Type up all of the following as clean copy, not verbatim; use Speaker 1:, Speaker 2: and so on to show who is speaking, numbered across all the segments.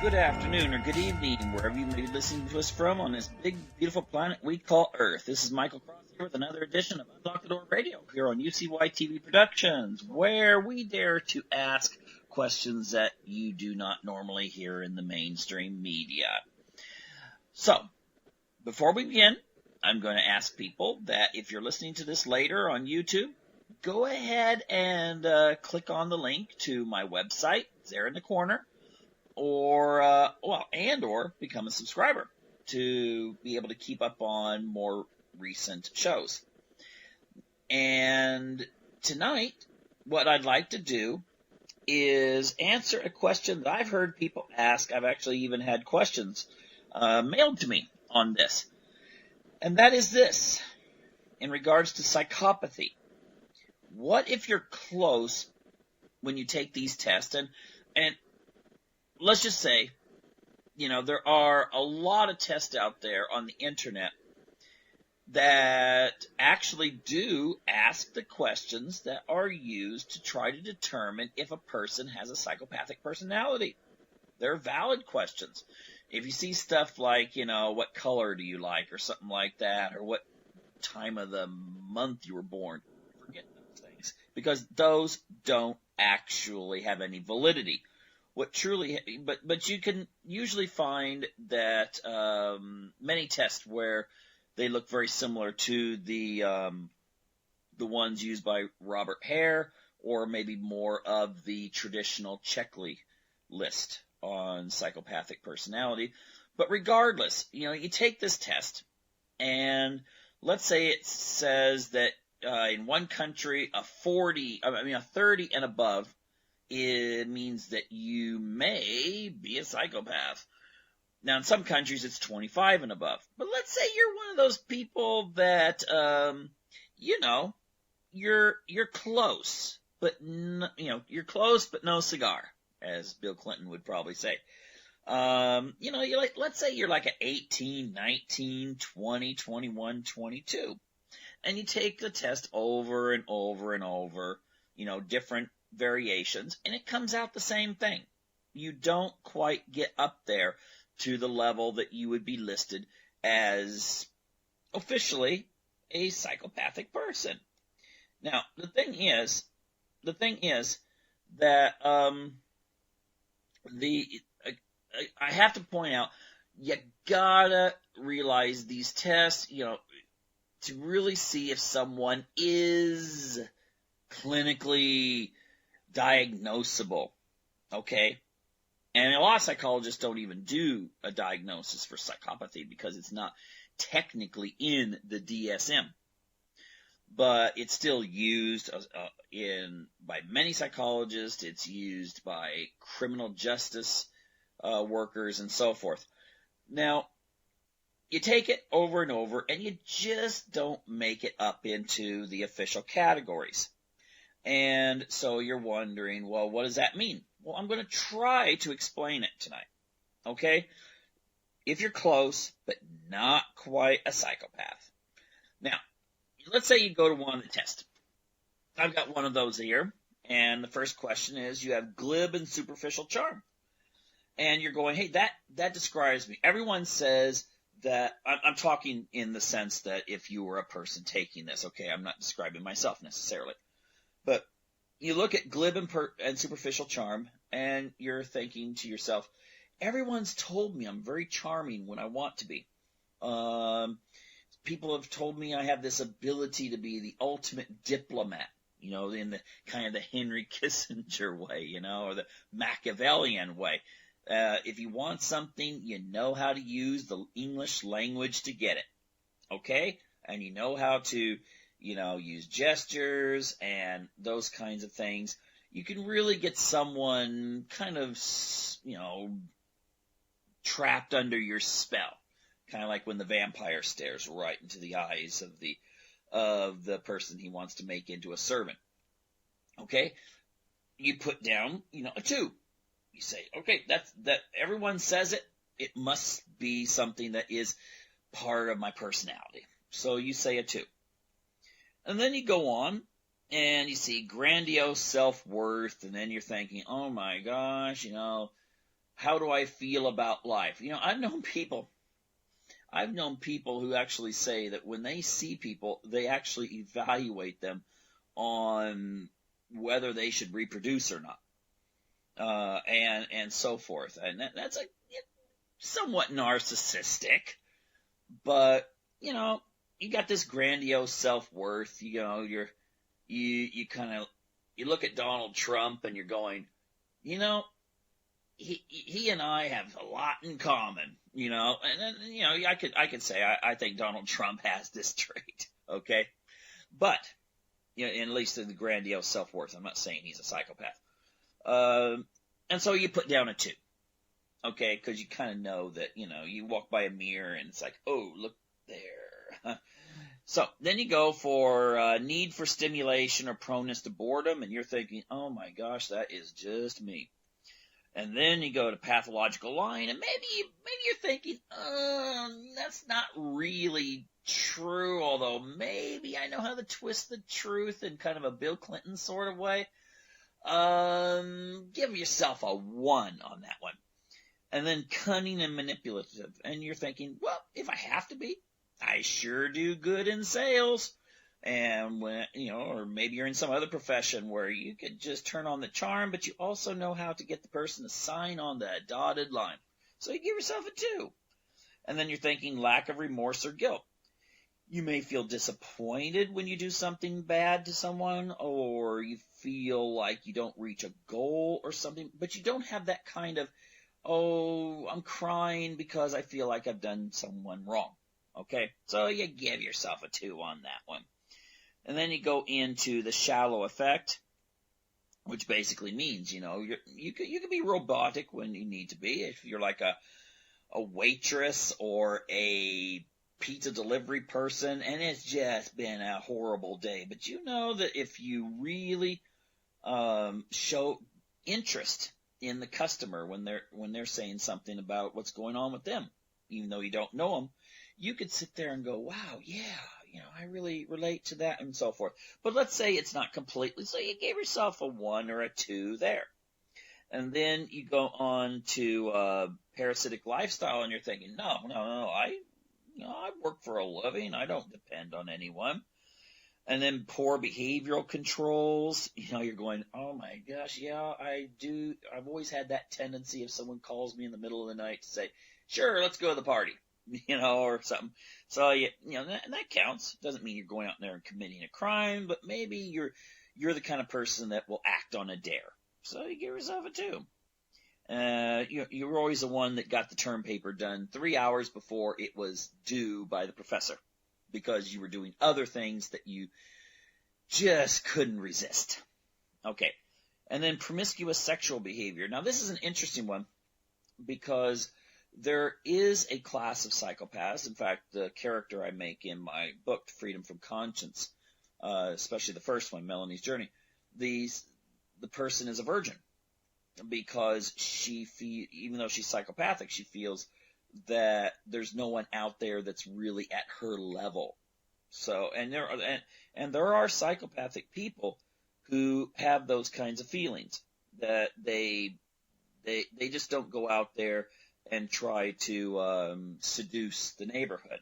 Speaker 1: good afternoon, or good evening, wherever you may be listening to us from on this big, beautiful planet we call Earth. This is Michael Cross here with another edition of Unlock the Door Radio here on UCY TV Productions, where we dare to ask questions that you do not normally hear in the mainstream media. So, before we begin, I'm going to ask people that if you're listening to this later on YouTube, go ahead and click on the link to my website. It's there in the corner. Or become a subscriber to be able to keep up on more recent shows. And tonight, what I'd like to do is answer a question that I've heard people ask. I've actually even had questions mailed to me on this. And that is this, in regards to psychopathy. What if you're close when you take these tests? And let's just say, there are a lot of tests out there on the internet that actually do ask the questions that are used to try to determine if a person has a psychopathic personality. They're valid questions. If you see stuff like, what color do you like, or something like that, or what time of the month you were born, forget those things, because those don't actually have any validity. But you can usually find that many tests where they look very similar to the ones used by Robert Hare, or maybe more of the traditional checklist on psychopathic personality. But regardless, you take this test, and let's say it says that in one country a 30 and above, it means that you may be a psychopath. Now, in some countries, it's 25 and above. But let's say you're one of those people that, you're close, but you're close, but no cigar, as Bill Clinton would probably say. Let's say you're like an 18, 19, 20, 21, 22, and you take the test over and over and over, different variations, and it comes out the same thing. You don't quite get up there to the level that you would be listed as officially a psychopathic person. Now, the thing is that I have to point out, you gotta realize these tests, to really see if someone is clinically diagnosable, okay? And a lot of psychologists don't even do a diagnosis for psychopathy because it's not technically in the DSM. But it's still used by many psychologists. It's used by criminal justice workers and so forth. Now, you take it over and over, and you just don't make it up into the official categories. And so you're wondering, well, what does that mean? Well, I'm going to try to explain it tonight, okay? If you're close, but not quite a psychopath. Now, let's say you go to one of the tests. I've got one of those here, and the first question is, you have glib and superficial charm. And you're going, hey, that describes me. Everyone says that, I'm talking in the sense that if you were a person taking this, okay, I'm not describing myself necessarily. But you look at glib and superficial charm, and you're thinking to yourself, everyone's told me I'm very charming when I want to be. People have told me I have this ability to be the ultimate diplomat, in the kind of the Henry Kissinger way, or the Machiavellian way. If you want something, you know how to use the English language to get it, okay? And you know how to use gestures and those kinds of things. You can really get someone kind of, trapped under your spell. Kind of like when the vampire stares right into the eyes of the person he wants to make into a servant. Okay? You put down, a 2. You say, okay, that everyone says it. It must be something that is part of my personality. So you say a 2. And then you go on, and you see grandiose self-worth, and then you're thinking, oh my gosh, how do I feel about life? I've known people who actually say that when they see people, they actually evaluate them on whether they should reproduce or not, and so forth. And that's somewhat narcissistic, but you got this grandiose self-worth. You kind of look at Donald Trump and you're going, he and I have a lot in common, and then, I could say I think Donald Trump has this trait, okay, but at least in the grandiose self-worth. I'm not saying he's a psychopath, and so you put down a 2, okay, because you kind of know that you walk by a mirror and it's like, oh, look there. So then you go for need for stimulation or proneness to boredom, and you're thinking, oh my gosh, that is just me. And then you go to pathological lying, and maybe you're thinking, that's not really true, although maybe I know how to twist the truth in kind of a Bill Clinton sort of way. Give yourself a 1 on that one. And then cunning and manipulative, and you're thinking, well, if I have to be, I sure do good in sales. And when, or maybe you're in some other profession where you could just turn on the charm, but you also know how to get the person to sign on the dotted line. So you give yourself a 2. And then you're thinking lack of remorse or guilt. You may feel disappointed when you do something bad to someone, or you feel like you don't reach a goal or something, but you don't have that kind of, oh, I'm crying because I feel like I've done someone wrong. Okay, so you give yourself a 2 on that one. And then you go into the shallow effect, which basically means, you can be robotic when you need to be. If you're like a waitress or a pizza delivery person, and it's just been a horrible day. But you know that if you really show interest in the customer when they're saying something about what's going on with them, even though you don't know them, you could sit there and go, wow, yeah, I really relate to that, and so forth. But let's say it's not completely, so you gave yourself a 1 or a 2 there. And then you go on to parasitic lifestyle, and you're thinking, no, I work for a living. I don't depend on anyone. And then poor behavioral controls. You're going, oh my gosh, yeah, I do. I've always had that tendency if someone calls me in the middle of the night to say, sure, let's go to the party, or something. So, that counts. Doesn't mean you're going out there and committing a crime, but maybe you're the kind of person that will act on a dare. So you give yourself a 2. You're always the one that got the term paper done 3 hours before it was due by the professor, because you were doing other things that you just couldn't resist. Okay. And then promiscuous sexual behavior. Now, this is an interesting one because there is a class of psychopaths. In fact, the character I make in my book, Freedom from Conscience, especially the first one, Melanie's Journey, the person is a virgin because even though she's psychopathic, she feels that there's no one out there that's really at her level. So, and there are psychopathic people who have those kinds of feelings that they just don't go out there and try to seduce the neighborhood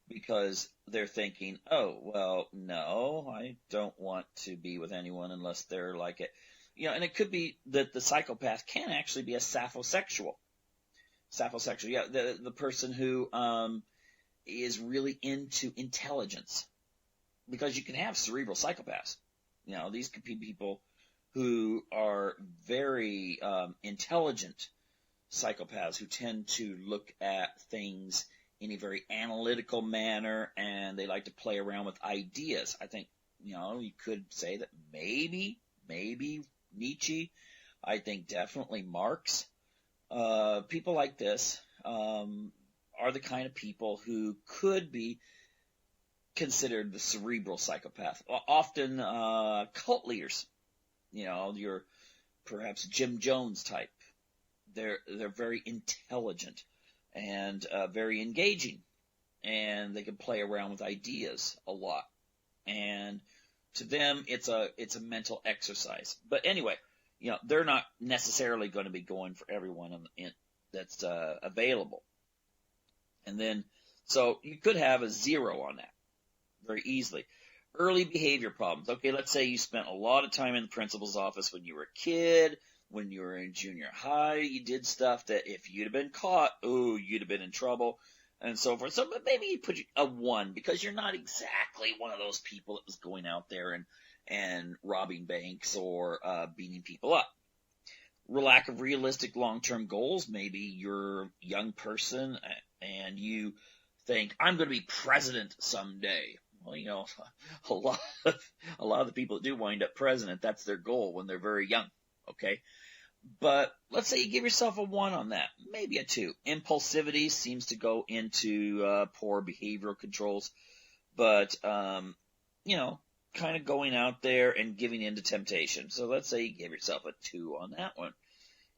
Speaker 1: because they're thinking, oh, well, no, I don't want to be with anyone unless they're like it. And it could be that the psychopath can actually be a sapphisexual. Sapphisexual, yeah, the person who is really into intelligence, because you can have cerebral psychopaths. These could be people who are very intelligent psychopaths who tend to look at things in a very analytical manner, and they like to play around with ideas. I think, you could say that maybe Nietzsche. I think definitely Marx. People like this are the kind of people who could be considered the cerebral psychopath. Often cult leaders, your perhaps Jim Jones type. They're very intelligent and very engaging, and they can play around with ideas a lot. And to them, it's a mental exercise. But anyway, they're not necessarily going to be going for everyone that's available. And then, so you could have a 0 on that very easily. Early behavior problems. Okay, let's say you spent a lot of time in the principal's office when you were a kid, when you were in junior high, you did stuff that if you'd have been caught, you'd have been in trouble, and so forth. So but maybe you put a 1 because you're not exactly one of those people that was going out there and robbing banks or beating people up. Lack of realistic long-term goals. Maybe you're a young person and you think, I'm going to be president someday. Well, you know, a lot of the people that do wind up president, that's their goal when they're very young. Okay. But let's say you give yourself a 1 on that, maybe a 2. Impulsivity seems to go into poor behavioral controls, but, you know, kind of going out there and giving in to temptation. So let's say you give yourself a 2 on that one.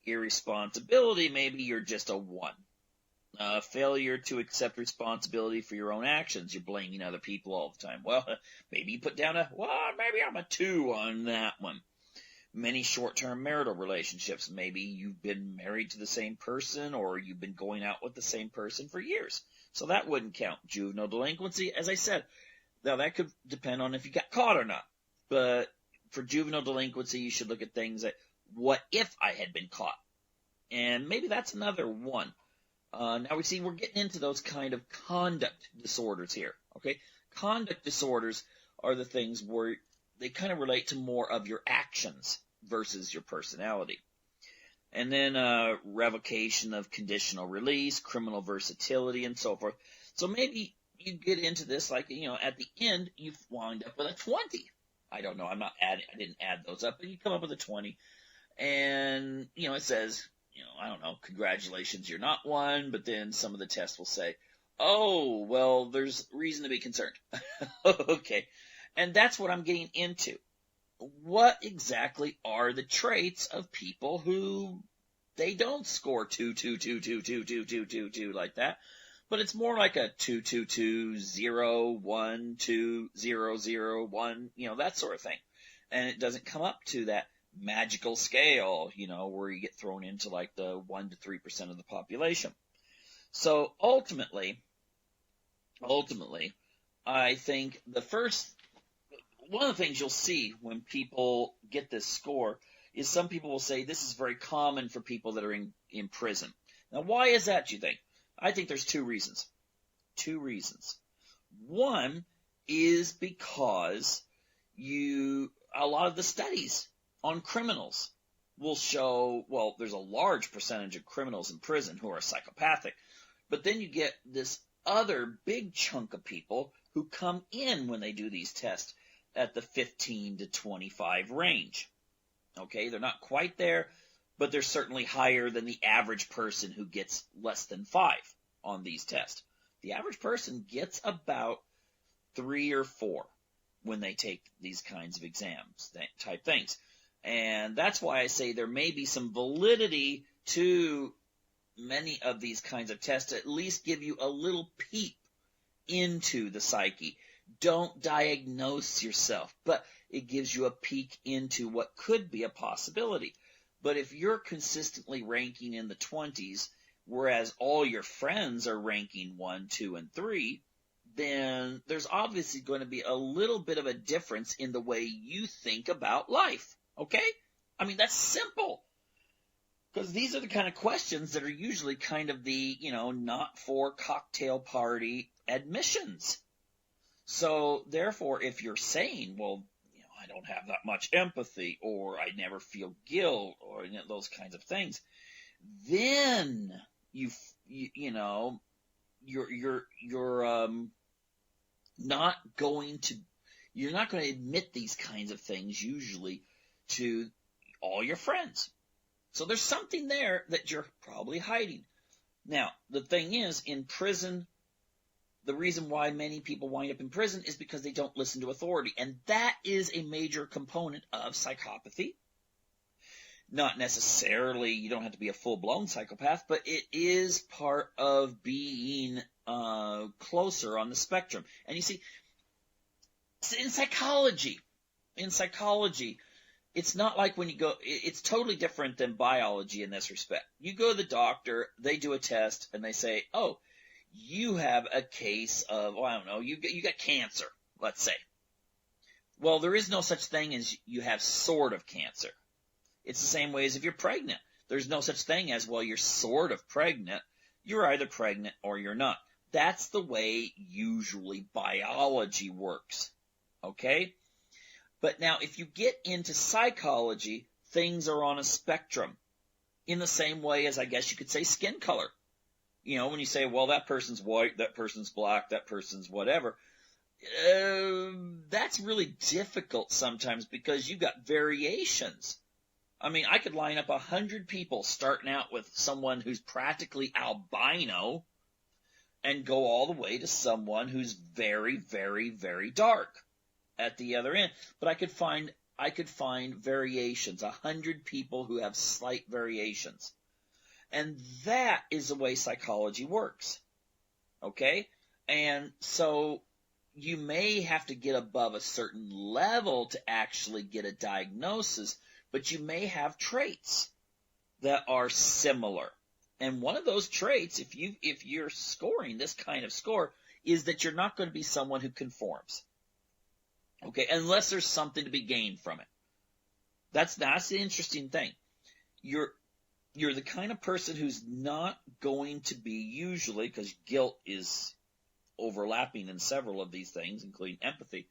Speaker 1: Irresponsibility, maybe you're just a 1. Failure to accept responsibility for your own actions. You're blaming other people all the time. Well, maybe you put down maybe I'm a 2 on that one. Many short-term marital relationships. Maybe you've been married to the same person or you've been going out with the same person for years. So that wouldn't count. Juvenile delinquency, as I said, now that could depend on if you got caught or not. But for juvenile delinquency, you should look at things like, what if I had been caught? And maybe that's another 1. Now we're getting into those kind of conduct disorders here. Okay, conduct disorders are the things where they kind of relate to more of your actions versus your personality. And then revocation of conditional release, criminal versatility, and so forth. So maybe you get into this like, you know, at the end you wind up with a 20. I don't know. I didn't add those up, but you come up with a 20, and you know it says, you know, I don't know, congratulations, you're not one, but then some of the tests will say, oh, well, there's reason to be concerned. Okay. And that's what I'm getting into. What exactly are the traits of people who they don't score 2, 2, 2, 2, 2, 2, 2, 2, 2 like that, but it's more like a 2, 2, 2, 0, 1, 2, 0, 0, 1, you know, that sort of thing. And it doesn't come up to that magical scale, you know, where you get thrown into like the 1 to 3% of the population. So ultimately, I think one of the things you'll see when people get this score is some people will say this is very common for people that are in prison. Now, why is that, do you think? I think there's 2 reasons. 2 reasons. One is because a lot of the studies on criminals will show, well, there's a large percentage of criminals in prison who are psychopathic, but then you get this other big chunk of people who come in when they do these tests at the 15 to 25 range. Okay, they're not quite there, but they're certainly higher than the average person who gets less than 5 on these tests. The average person gets about 3 or 4 when they take these kinds of exams, type things. And that's why I say there may be some validity to many of these kinds of tests to at least give you a little peep into the psyche. Don't diagnose yourself, but it gives you a peek into what could be a possibility. But if you're consistently ranking in the 20s, whereas all your friends are ranking 1, 2, and 3, then there's obviously going to be a little bit of a difference in the way you think about life. Okay? I mean, that's simple. Because these are the kind of questions that are usually kind of the, you know, not for cocktail party admissions. So, therefore, if you're saying, well, you know, I don't have that much empathy, or I never feel guilt, or you know, those kinds of things, then you're not going to admit these kinds of things usually to all your friends. So there's something there that you're probably hiding. Now, the thing is, in prison, the reason why many people wind up in prison is because they don't listen to authority. And that is a major component of psychopathy. Not necessarily, you don't have to be a full-blown psychopath, but it is part of being closer on the spectrum. And you see, in psychology, it's not like when you go, it's totally different than biology in this respect. You go to the doctor, they do a test, and they say, oh, you have a case of, I don't know, you got cancer, let's say. Well, there is no such thing as you have sort of cancer. It's the same way as if you're pregnant. There's no such thing as, well, you're sort of pregnant. You're either pregnant or you're not. That's the way usually biology works. Okay? But now, if you get into psychology, things are on a spectrum. In the same way as, I guess you could say, skin color. You know, when you say, well, that person's white, that person's black, that person's whatever, that's really difficult sometimes because you've got variations. I mean, I could line up 100 people starting out with someone who's practically albino and go all the way to someone who's very, very, very dark at the other end. But I could find variations, 100 people who have slight variations. And that is the way psychology works. Okay? And so you may have to get above a certain level to actually get a diagnosis, but you may have traits that are similar. And one of those traits, if you're scoring this kind of score, is that you're not going to be someone who conforms. Okay, unless there's something to be gained from it. That's the interesting thing. You're the kind of person who's not going to be usually, because guilt is overlapping in several of these things, including empathy.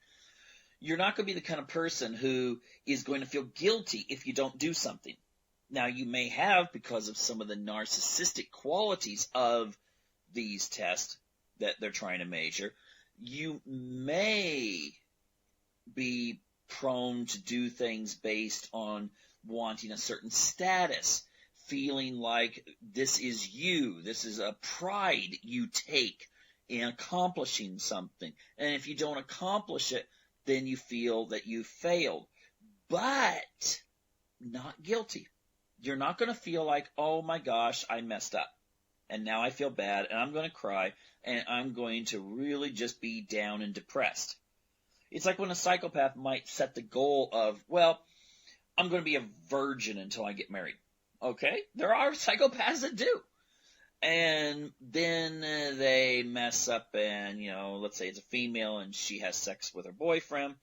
Speaker 1: You're not going to be the kind of person who is going to feel guilty if you don't do something. Now, you may have, because of some of the narcissistic qualities of these tests that they're trying to measure, you may be prone to do things based on wanting a certain status, feeling like this is you, this is a pride you take in accomplishing something. And if you don't accomplish it, then you feel that you failed. But not guilty. You're not going to feel like, oh my gosh, I messed up. And now I feel bad, and I'm going to cry, and I'm going to really just be down and depressed. It's like when a psychopath might set the goal of, well, I'm going to be a virgin until I get married. Okay? There are psychopaths that do. And then they mess up and, let's say it's a female and she has sex with her boyfriend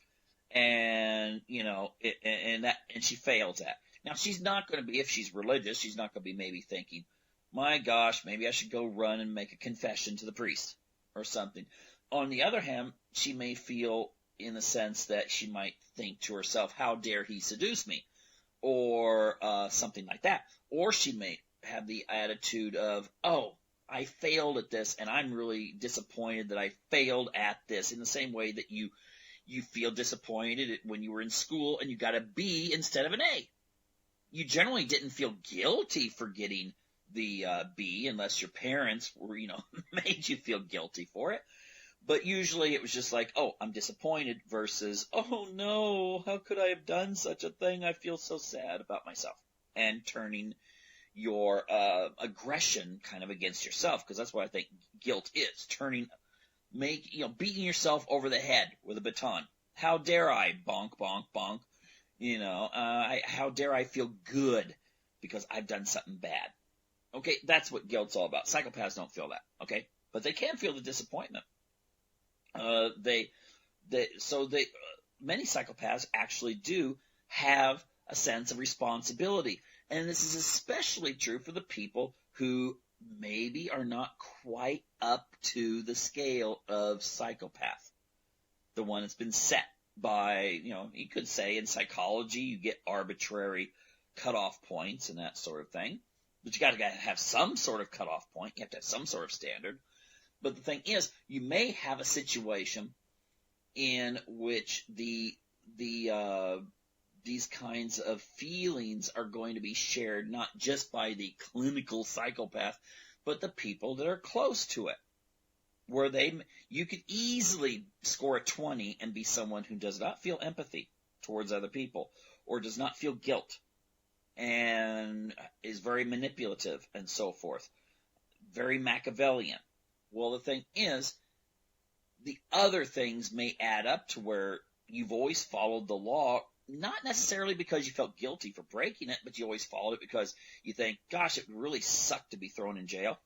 Speaker 1: and, and she fails at. Now, she's not going to be, if she's religious, she's not going to be maybe thinking, my gosh, maybe I should go run and make a confession to the priest or something. On the other hand, she may feel in the sense that she might think to herself, how dare he seduce me? Or something like that. Or she may have the attitude of, oh, I failed at this, and I'm really disappointed that I failed at this, in the same way that you feel disappointed when you were in school and you got a B instead of an A. You generally didn't feel guilty for getting the B unless your parents were, made you feel guilty for it. But usually it was just like, oh, I'm disappointed versus, oh no, how could I have done such a thing? I feel so sad about myself. And turning your aggression kind of against yourself, because that's what I think guilt is. Beating yourself over the head with a baton. How dare I? Bonk, bonk, bonk. How dare I feel good because I've done something bad. Okay, that's what guilt's all about. Psychopaths don't feel that, okay? But they can feel the disappointment. Many psychopaths actually do have a sense of responsibility. And this is especially true for the people who maybe are not quite up to the scale of psychopath. The one that's been set by, you could say in psychology you get arbitrary cutoff points and that sort of thing. But you got to have some sort of cutoff point. You have to have some sort of standard. But the thing is, you may have a situation in which these kinds of feelings are going to be shared not just by the clinical psychopath, but the people that are close to it. Where you could easily score a 20 and be someone who does not feel empathy towards other people, or does not feel guilt, and is very manipulative and so forth. Very Machiavellian. Well, the thing is, the other things may add up to where you've always followed the law not necessarily because you felt guilty for breaking it, but you always followed it because you think, gosh, it would really suck to be thrown in jail.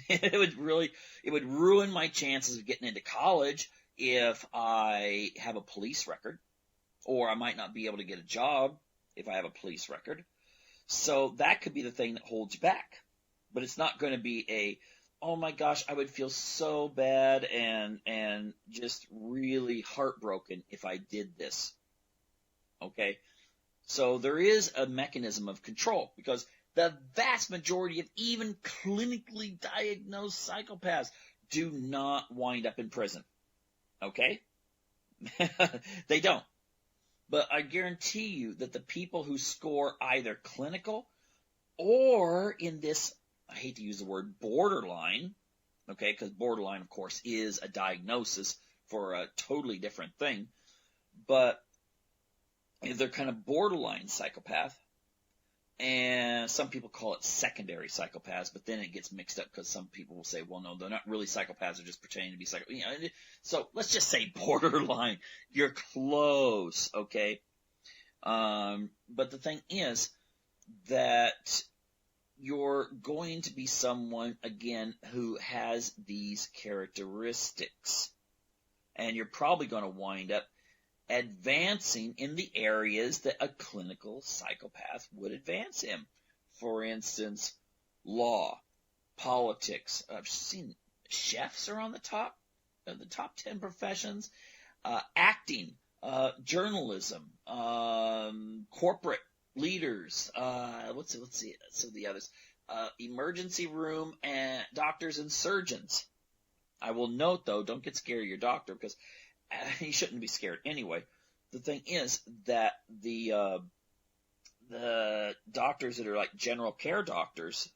Speaker 1: it would ruin my chances of getting into college if I have a police record, or I might not be able to get a job if I have a police record. So that could be the thing that holds you back. But it's not going to be oh my gosh, I would feel so bad and just really heartbroken if I did this. Okay? So there is a mechanism of control, because the vast majority of even clinically diagnosed psychopaths do not wind up in prison. Okay? They don't. But I guarantee you that the people who score either clinical or in this, I hate to use the word borderline, okay, because borderline, of course, is a diagnosis for a totally different thing. But if they're kind of borderline psychopath, and some people call it secondary psychopaths, but then it gets mixed up because some people will say, well, no, they're not really psychopaths, they're just pretending to be psychopaths. So let's just say borderline. You're close, okay? But the thing is that you're going to be someone, again, who has these characteristics. And you're probably going to wind up advancing in the areas that a clinical psychopath would advance in. For instance, law, politics. I've seen chefs are on the top 10 professions, acting, journalism, corporate leaders. Let's see. So the others, emergency room and doctors and surgeons. I will note though, don't get scared of your doctor, because you shouldn't be scared anyway. The thing is that the doctors that are like general care doctors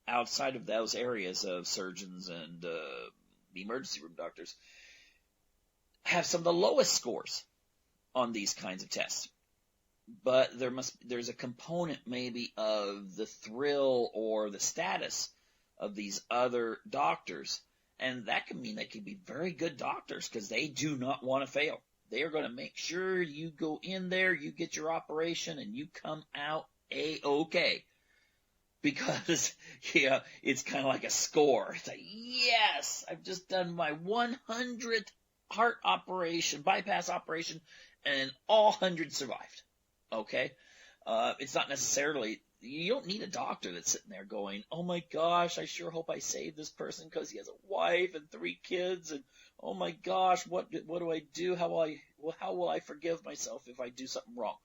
Speaker 1: outside of those areas of surgeons and emergency room doctors have some of the lowest scores on these kinds of tests. But there's a component maybe of the thrill or the status of these other doctors. And that can mean they can be very good doctors because they do not want to fail. They are going to make sure you go in there, you get your operation, and you come out A-OK. Because, yeah, it's kind of like a score. It's like, yes, I've just done my 100th heart operation, bypass operation, and all 100 survived. Okay? It's not necessarily... You don't need a doctor that's sitting there going, oh my gosh, I sure hope I save this person because he has a wife and 3 kids, and oh my gosh, what do I do? How will I forgive myself if I do something wrong?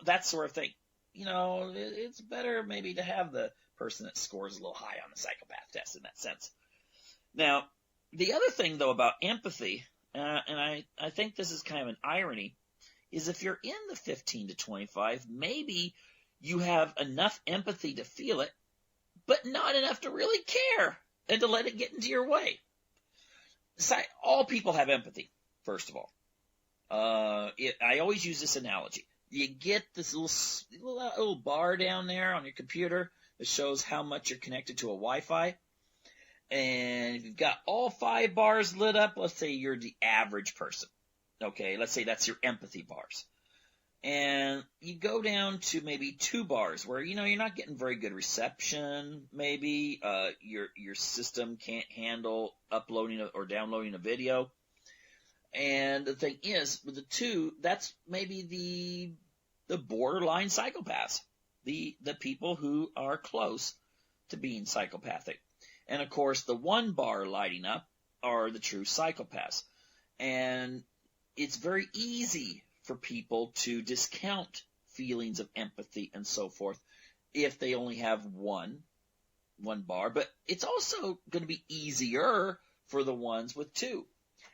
Speaker 1: That sort of thing. It's better maybe to have the person that scores a little high on the psychopath test in that sense. Now, the other thing though about empathy, and I think this is kind of an irony, is if you're in the 15 to 25, maybe you have enough empathy to feel it, but not enough to really care and to let it get into your way. All people have empathy, first of all. I always use this analogy. You get this little bar down there on your computer that shows how much you're connected to a Wi-Fi. And if you've got all 5 bars lit up, let's say you're the average person. Okay, let's say that's your empathy bars. And you go down to maybe 2 bars where, you're not getting very good reception, maybe, your system can't handle uploading or downloading a video. And the thing is, with the 2, that's maybe the borderline psychopaths, the people who are close to being psychopathic. And of course, the 1 bar lighting up are the true psychopaths. And it's very easy for people to discount feelings of empathy and so forth if they only have one bar, but it's also going to be easier for the ones with 2.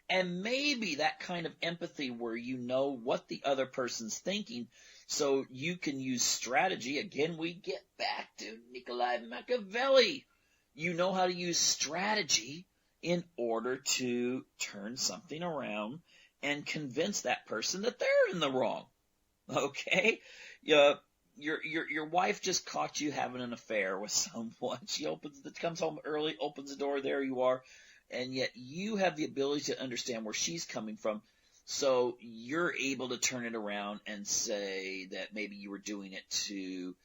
Speaker 1: And maybe that kind of empathy where you know what the other person's thinking, so you can use strategy. Again, we get back to Niccolo Machiavelli. You know how to use strategy in order to turn something around and convince that person that they're in the wrong. Okay? Your wife just caught you having an affair with someone. She comes home early, opens the door, there you are, and yet you have the ability to understand where she's coming from. So you're able to turn it around and say that maybe you were doing it to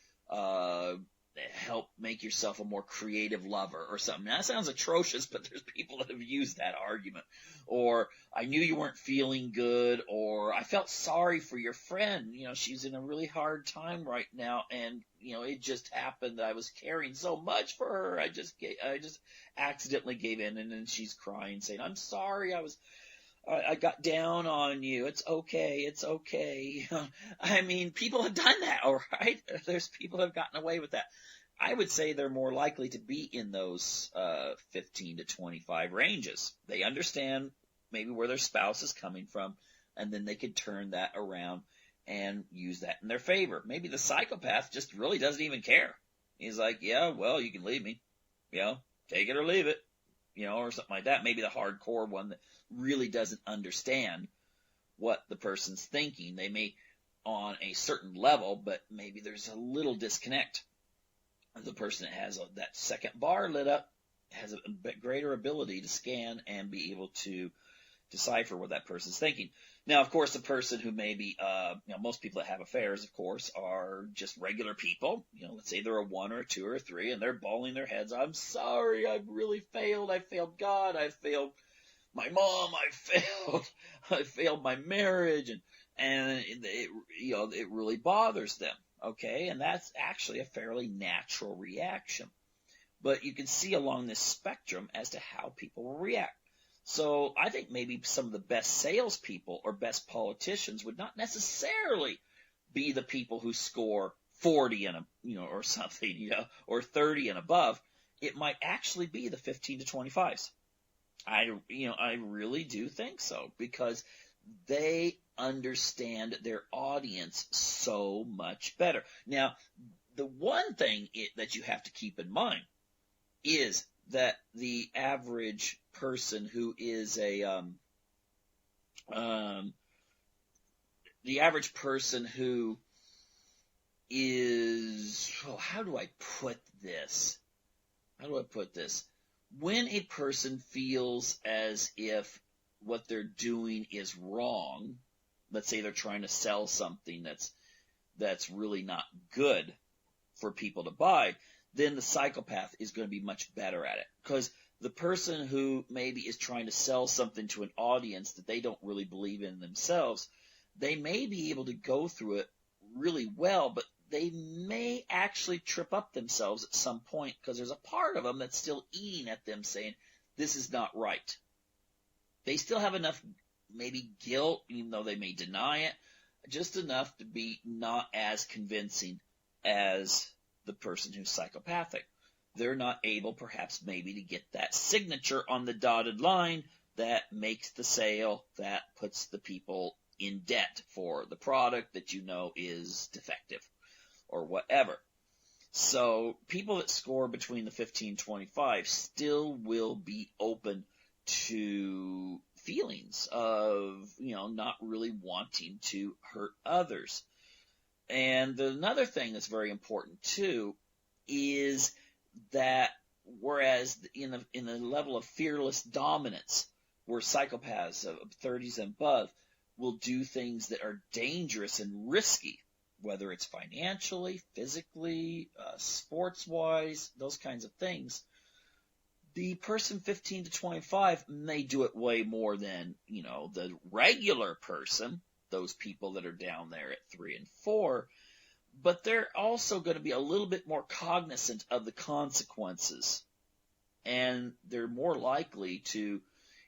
Speaker 1: help make yourself a more creative lover or something. Now, that sounds atrocious, but there's people that have used that argument. Or I knew you weren't feeling good, or I felt sorry for your friend. She's in a really hard time right now, and it just happened that I was caring so much for her. I just accidentally gave in, and then she's crying, saying, "I'm sorry. I got down on you. It's okay. It's okay." I mean, people have done that, all right? There's people that have gotten away with that. I would say they're more likely to be in those 15 to 25 ranges. They understand maybe where their spouse is coming from, and then they can turn that around and use that in their favor. Maybe the psychopath just really doesn't even care. He's like, yeah, well, you can leave me. Take it or leave it. Or something like that. Maybe the hardcore one that really doesn't understand what the person's thinking. They may on a certain level, but maybe there's a little disconnect. The person that has that second bar lit up has a greater ability to scan and be able to decipher what that person's thinking. Now, of course, the person who maybe, most people that have affairs, of course, are just regular people. Let's say they're a 1 or a 2 or a 3, and they're bawling their heads. "I'm sorry, I've really failed. I failed God. I failed my mom. I failed my marriage," and it really bothers them. Okay, and that's actually a fairly natural reaction. But you can see along this spectrum as to how people will react. So I think maybe some of the best salespeople or best politicians would not necessarily be the people who score 40 and or something, or 30 and above. It might actually be the 15 to 25s. I really do think so, because they understand their audience so much better. Now, the one thing that you have to keep in mind is that the average person who is the average person who is, how do I put this? When a person feels as if what they're doing is wrong, let's say they're trying to sell something that's really not good for people to buy, then the psychopath is going to be much better at it. Because the person who maybe is trying to sell something to an audience that they don't really believe in themselves, they may be able to go through it really well, but they may actually trip up themselves at some point, because there's a part of them that's still eating at them saying, this is not right. They still have enough maybe guilt, even though they may deny it, just enough to be not as convincing as the person who's psychopathic. They're not able, perhaps, maybe to get that signature on the dotted line that makes the sale, that puts the people in debt for the product that is defective or whatever. So people that score between the 15 and 25 still will be open to feelings of, not really wanting to hurt others. And another thing that's very important too is that whereas in the level of fearless dominance, where psychopaths of 30s and above will do things that are dangerous and risky, whether it's financially, physically, sports-wise, those kinds of things, the person 15 to 25 may do it way more than, the regular person, those people that are down there at 3 and 4, but they're also going to be a little bit more cognizant of the consequences. And they're more likely to,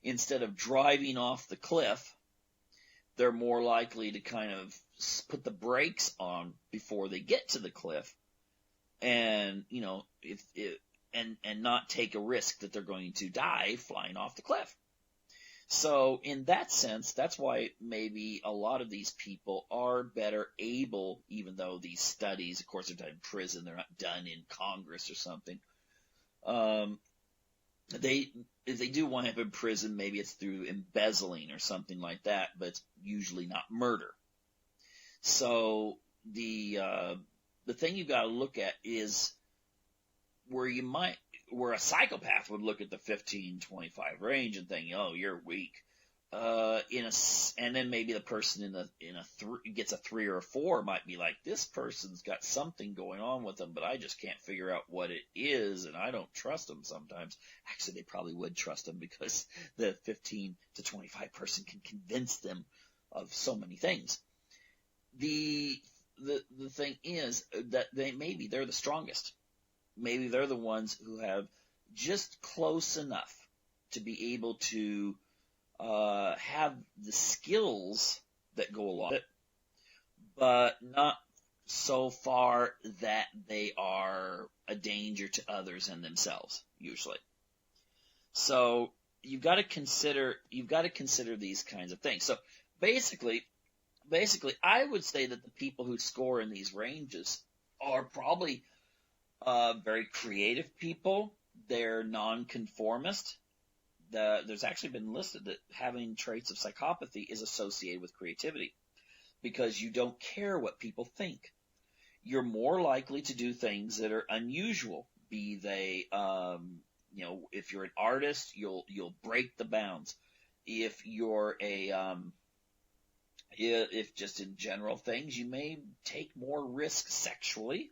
Speaker 1: instead of driving off the cliff, they're more likely to kind of put the brakes on before they get to the cliff, and and not take a risk that they're going to die flying off the cliff. So in that sense, that's why maybe a lot of these people are better able, even though these studies, of course, are done in prison, they're not done in Congress or something. If they do wind up in prison, maybe it's through embezzling or something like that, but it's usually not murder. So the thing you've got to look at is where a psychopath would look at the 15-25 range and think, oh, you're weak. and then maybe the person gets a 3 or a 4 might be like, this person's got something going on with them, but I just can't figure out what it is, and I don't trust them sometimes. Actually, they probably would trust them because the 15 to 25 person can convince them of so many things. The thing is that maybe they're the strongest. Maybe they're the ones who have just close enough to be able to have the skills that go along with it, but not so far that they are a danger to others and themselves, usually. So you've got to consider these kinds of things. So basically, I would say that the people who score in these ranges are probably very creative people. They're nonconformist. There's actually been listed that having traits of psychopathy is associated with creativity because you don't care what people think. You're more likely to do things that are unusual, be they, if you're an artist, you'll break the bounds. If you're if just in general things, you may take more risk sexually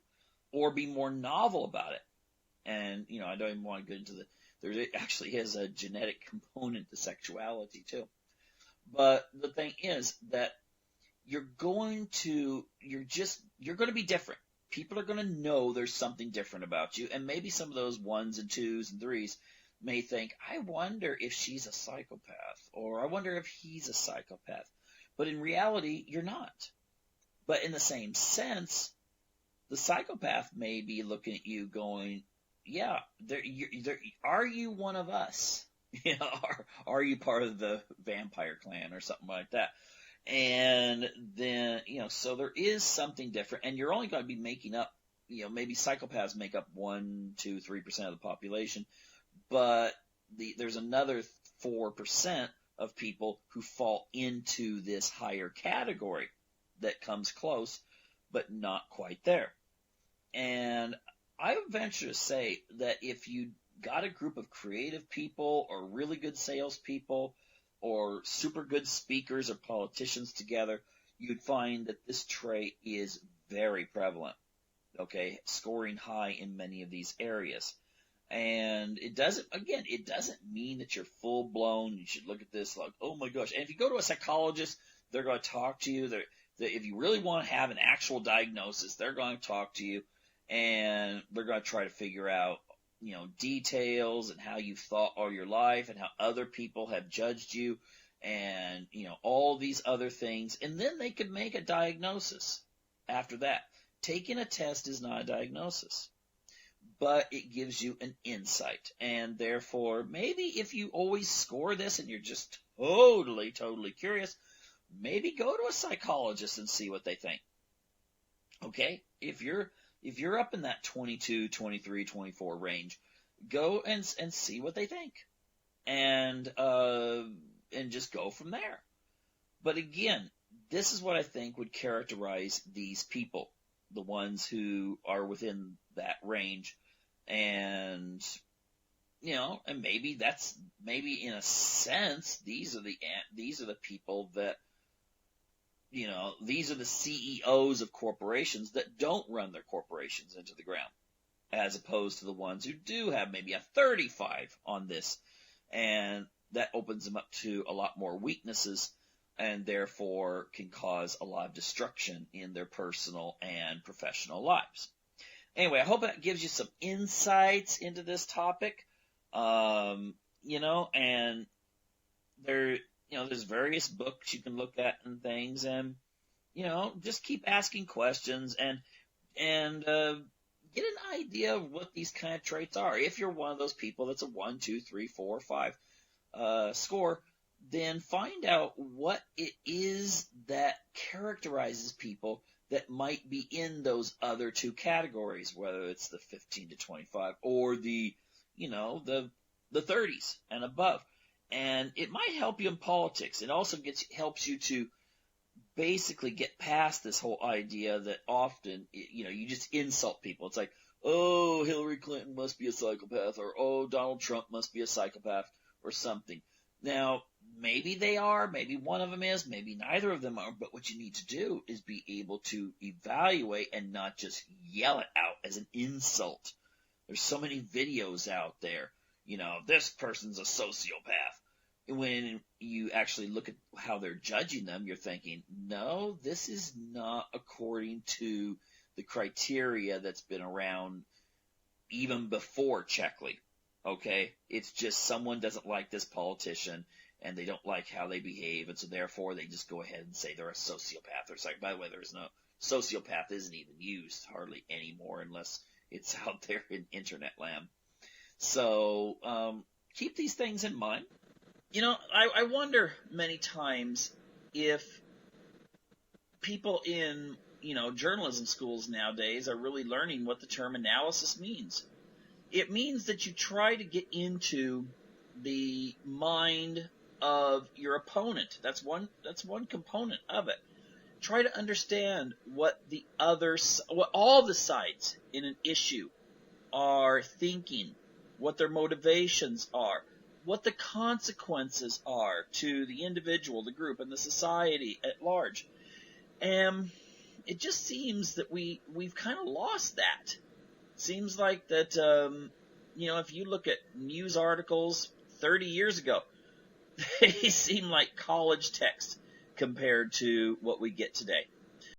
Speaker 1: or be more novel about it. And, I don't even want to get into there actually is a genetic component to sexuality too. But the thing is that you're going to be different. People are going to know there's something different about you. And maybe some of those 1s and 2s and 3s may think, I wonder if she's a psychopath, or I wonder if he's a psychopath. But in reality, you're not. But in the same sense, the psychopath may be looking at you going, yeah, are you one of us? Are you part of the vampire clan or something like that? And then, so there is something different, and you're only going to be making up, maybe psychopaths make up 1, 2, 3% of the population, but there's another 4% of people who fall into this higher category that comes close, but not quite there. And I would venture to say that if you got a group of creative people or really good salespeople or super good speakers or politicians together, you'd find that this trait is very prevalent, okay, scoring high in many of these areas. And it doesn't mean that you're full blown. You should look at this like, oh my gosh. And if you go to a psychologist, they're going to talk to you. If you really want to have an actual diagnosis, they're going to talk to you. And they're going to try to figure out, details and how you've thought all your life and how other people have judged you and, all these other things. And then they could make a diagnosis after that. Taking a test is not a diagnosis, but it gives you an insight. And therefore, maybe if you always score this and you're just totally, totally curious, maybe go to a psychologist and see what they think. Okay? If you're up in that 22, 23, 24 range, go and see what they think, and just go from there. But again, this is what I think would characterize these people, the ones who are within that range, and and maybe in a sense these are the people that. These are the CEOs of corporations that don't run their corporations into the ground, as opposed to the ones who do have maybe a 35 on this, and that opens them up to a lot more weaknesses and therefore can cause a lot of destruction in their personal and professional lives. Anyway, I hope that gives you some insights into this topic, and there's various books you can look at and things, and, just keep asking questions and get an idea of what these kind of traits are. If you're one of those people that's a 1, 2, 3, 4, 5 score, then find out what it is that characterizes people that might be in those other 2 categories, whether it's the 15 to 25 or the 30s and above. And it might help you in politics. It also helps you to basically get past this whole idea that often, you just insult people. It's like, oh, Hillary Clinton must be a psychopath, or oh, Donald Trump must be a psychopath, or something. Now, maybe they are, maybe one of them is, maybe neither of them are, but what you need to do is be able to evaluate and not just yell it out as an insult. There's so many videos out there, this person's a sociopath. When you actually look at how they're judging them, you're thinking, no, this is not according to the criteria that's been around even before Checkley. Okay? It's just someone doesn't like this politician and they don't like how they behave, and so therefore they just go ahead and say they're a sociopath. Or like, by the way, there's no sociopath isn't even used hardly anymore unless it's out there in internet land. So keep these things in mind. I wonder many times if people in, journalism schools nowadays are really learning what the term analysis means. It means that you try to get into the mind of your opponent. That's one component of it. Try to understand what all the sides in an issue are thinking, what their motivations are, what the consequences are to the individual, the group, and the society at large. And it just seems that we've kind of lost that. Seems like that, if you look at news articles 30 years ago, they seem like college text compared to what we get today.